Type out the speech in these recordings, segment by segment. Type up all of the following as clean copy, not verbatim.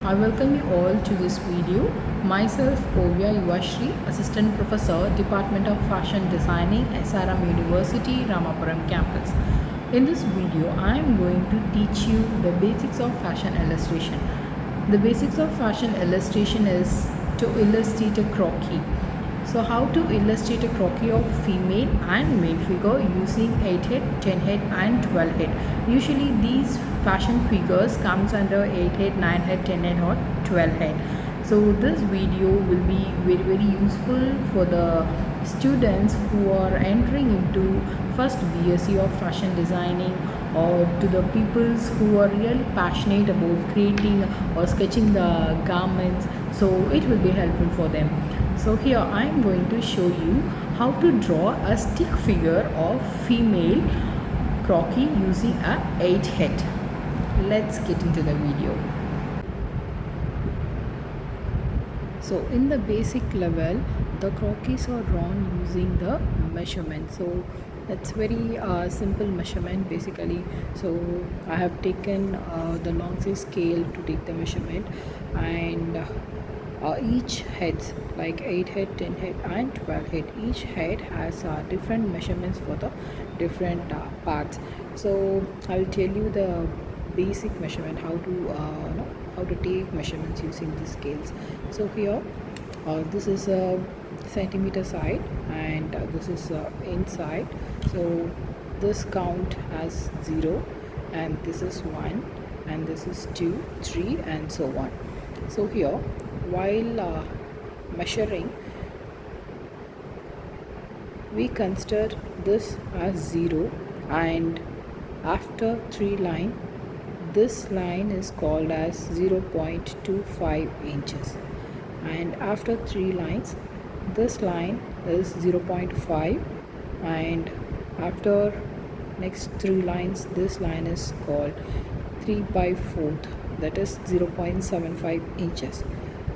I welcome you all to this video. Myself, Ovia Yuvashri, Assistant Professor, Department of Fashion Designing, SRM University, Ramapuram campus. In this video, I am going to teach you the basics of fashion illustration. The basics of fashion illustration is to illustrate a croquis. So how to illustrate a croquis of female and male figure using 8 head, 10 head and 12 head. Usually these fashion figures comes under 8 head, 9 head, 10 head or 12 head. So this video will be very useful for the students who are entering into first BSc of fashion designing, or to the peoples who are really passionate about creating or sketching the garments. So it will be helpful for them. So here I am going to show you how to draw a stick figure of female croquis using a 8 head. Let's get into the video. So in the basic level, the croquis are drawn using the measurement. So that's very simple measurement basically. So I have taken the long size scale to take the measurement, and each heads like 8 head, 10 head and 12 head, each head has different measurements for the different parts. So I will tell you the basic measurement, how to how to take measurements using the scales. So here this is a centimeter side, and this is inside. So this count as 0, and this is 1, and this is 2, 3 and so on. So here while measuring, we consider this as 0, and after 3 line, this line is called as 0.25 inches, and after 3 lines, this line is 0.5, and after next 3 lines, this line is called 3 by 4th, that is 0.75 inches,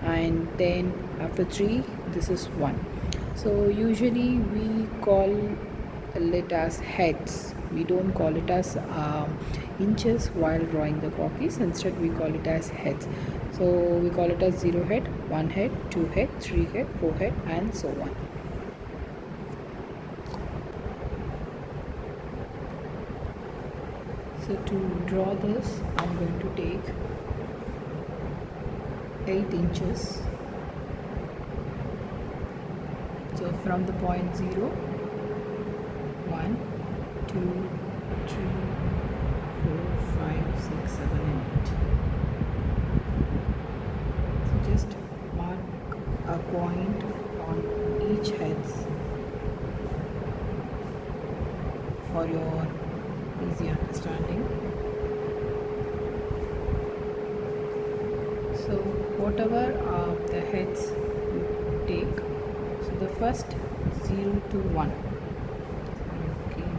and then after 3, this is 1. So usually we call it as heads. We don't call it as inches while drawing the croquis. Instead we call it as heads. So we call it as 0 head, 1 head, 2 head, 3 head, 4 head and so on. So to draw this, I'm going to take 8 inches. So from the point 0, 1, 2, 3, 4, 5, 6, 7 and 8. So just mark a point on each heads for your easy understanding. So whatever the heads you take, so the first 0 to 1, okay,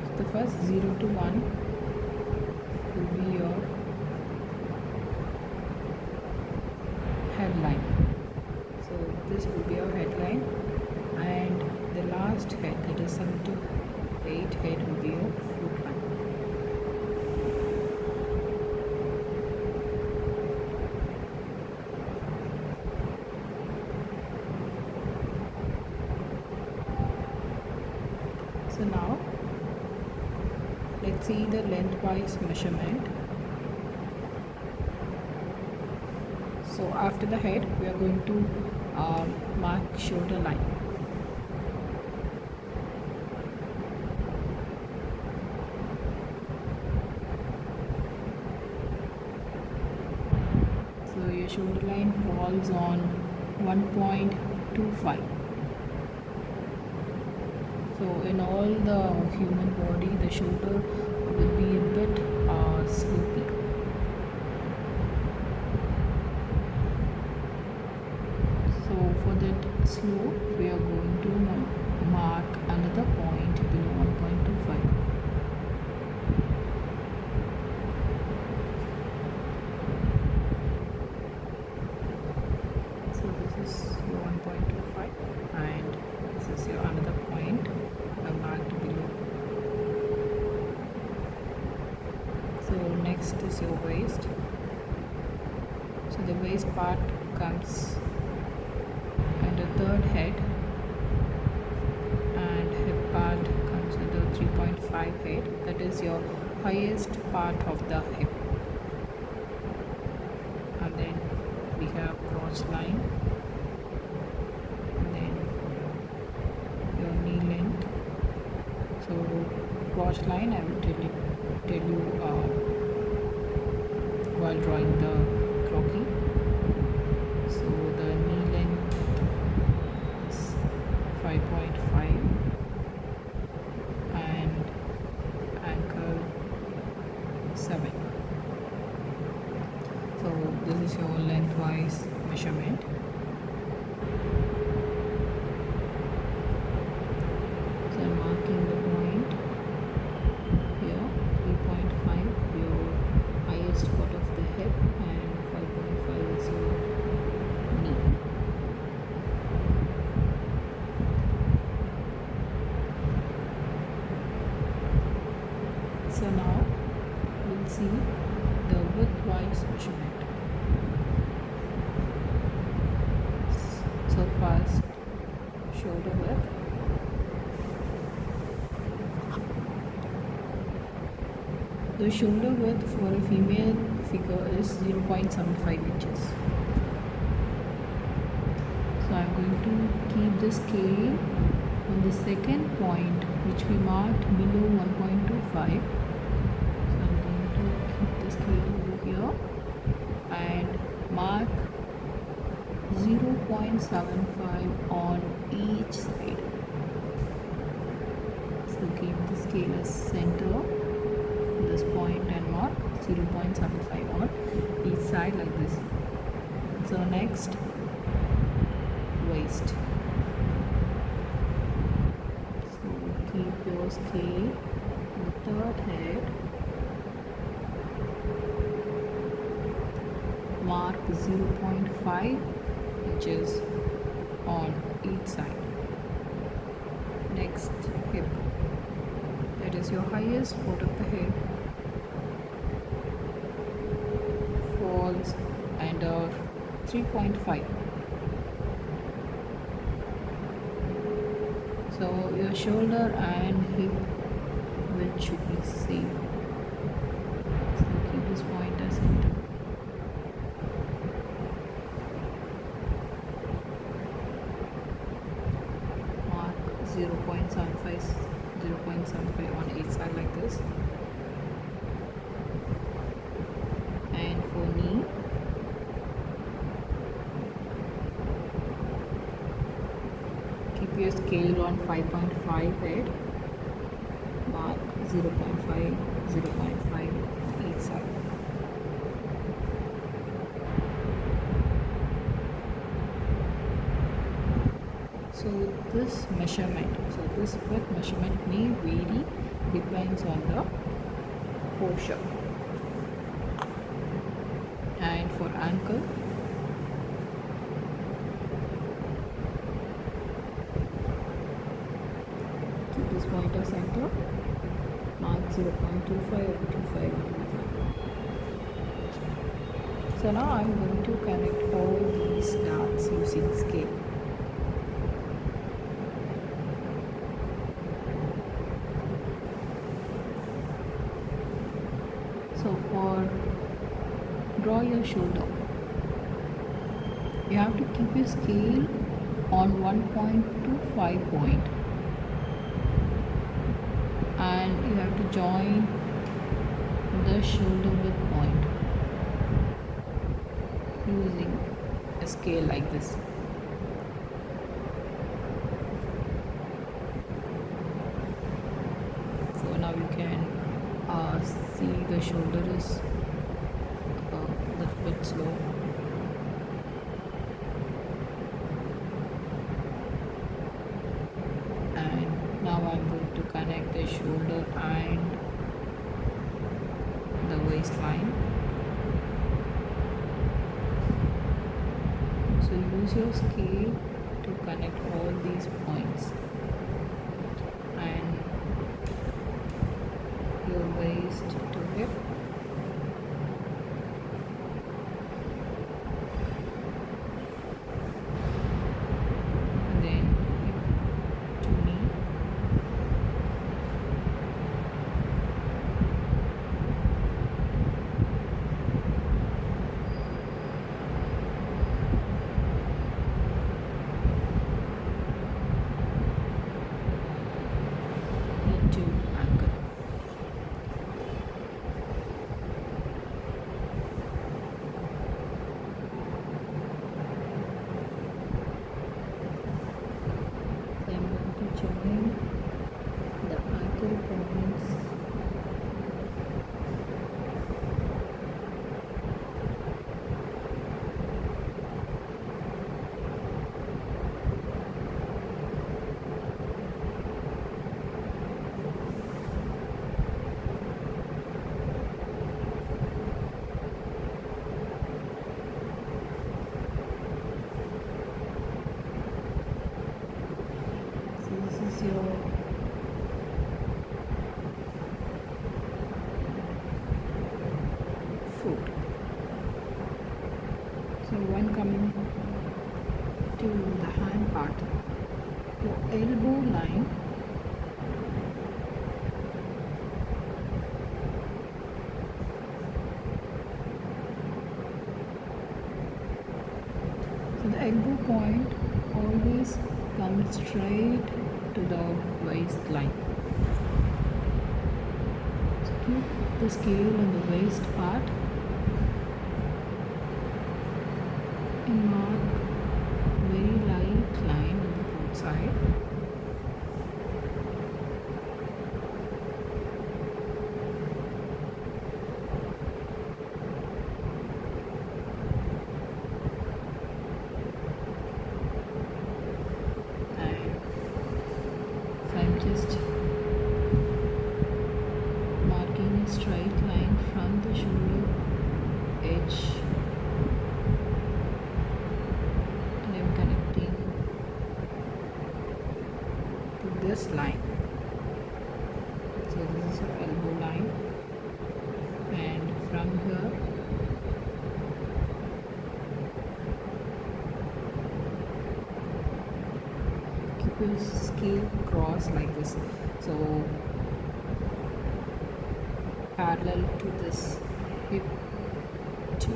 so the first 0 to 1 will be your headline. So this will be your headline, and the last head, that is 7 to 8 head, will be your foot line. So now let's see the lengthwise measurement. So after the head, we are going to mark shoulder line. So your shoulder line falls on 1.25. So in all the human body, the shoulder will be a bit slopey. So for that slope, we are going to mark another point below 1.25. So this is your 1.25, and this is your another point marked below. next is your waist. So the waist part comes under third head, and hip part comes under 3.5 head. That is your highest part of the hip. And then we have crotch line, and then your knee length. So crotch line I will tell you while drawing the croquis. So the knee length is 5.5 and ankle 7. So this is your lengthwise measurement. So I'm marking the point here, 3.5 your highest part of the hip, and 5.5 is your knee. So now we'll see the widthwise measurement. So first, shoulder width. The shoulder width for a female figure is 0.75 inches. So I'm going to keep the scale on the second point which we marked below 1.25. So I'm going to keep the scale over here and mark 0.75 on each side. So keep the scale as center, this point, and mark 0.75 on each side like this. So next, waist. So keep your scale on the third head, mark 0.5 inches on each side. Next, hip. That is your highest part of the hip, falls under 3.5. So your shoulder and hip width should be same. So keep this point as center. Mark 0.75 on each side like this. And for knee, keep your scale on 5.5 head, mark 0.5 on each side. So this width measurement may vary, depends on the posture. And for ankle, keep this point as center, mark 0.25 or 25. So now I'm going to connect all these dots using scale. So for draw your shoulder, you have to keep your scale on 1.25 point, and you have to join the shoulder width point using a scale like this. So now you can see the shoulder is a little bit slow. And now I'm going to connect the shoulder and the waistline. So use your scale to connect all these points, and your waist to hip, foot. So when coming to the hand part, your elbow line so the elbow point always comes straight to the waistline. So keep the scale on the waist part and mark very light line on the both side. And if I'm just marking a straight line from the shoulder edge and I'm connecting to this line. So this is your elbow line, and from here keep your scale cross like this. So parallel to this hip to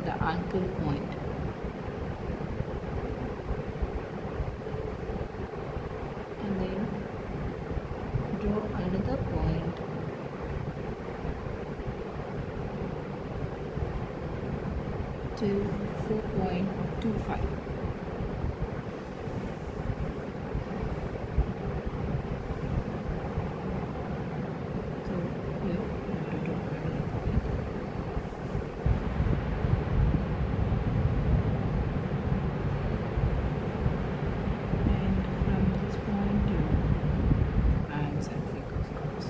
the ankle point. And then draw another point to 4.25. So here you have to draw another point. And from this point your hands and fingers cross.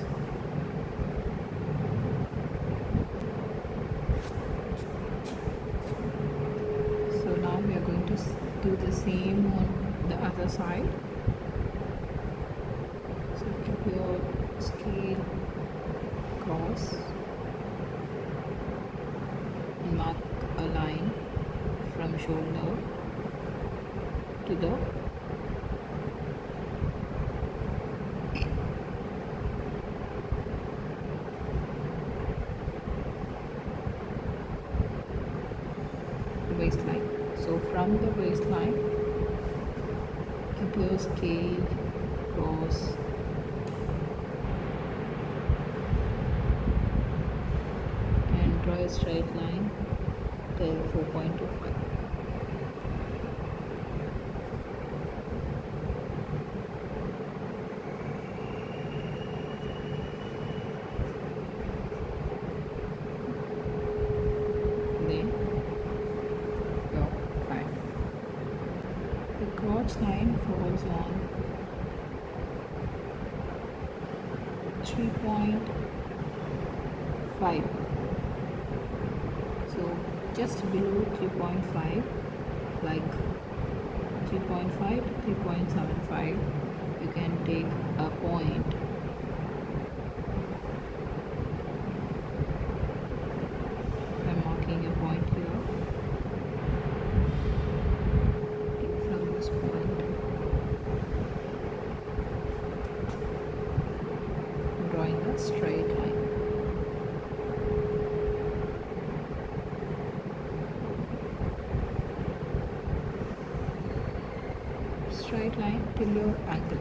So now we are going to do the same on the other side. So keep your scale cross and mark a line from shoulder to the waistline. So from the waistline, keep your scale cross and draw a straight line till 4.25. Then your back. The crotch line falls on 3.5. So just below 3.5, like 3.5 to 3.75, you can take a point. I'm marking a point here. From this point, I'm drawing a straight line. Straight line till your ankle.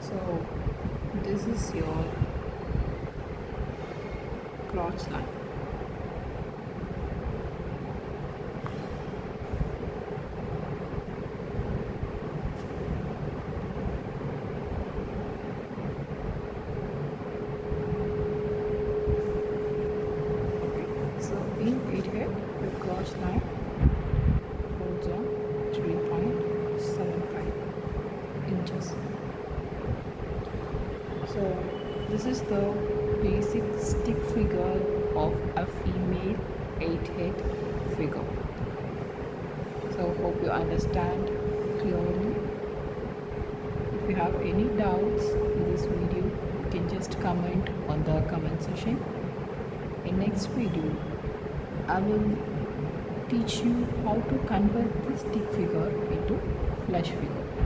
So this is your crotch line. So in it here, the crotch line folds on 3.75 inches. So this is the basic stick figure of a female 8-head figure. So hope you understand clearly. If you have any doubts in this video, you can just comment on the comment section. In next video, I will teach you how to convert the stick figure into flesh figure.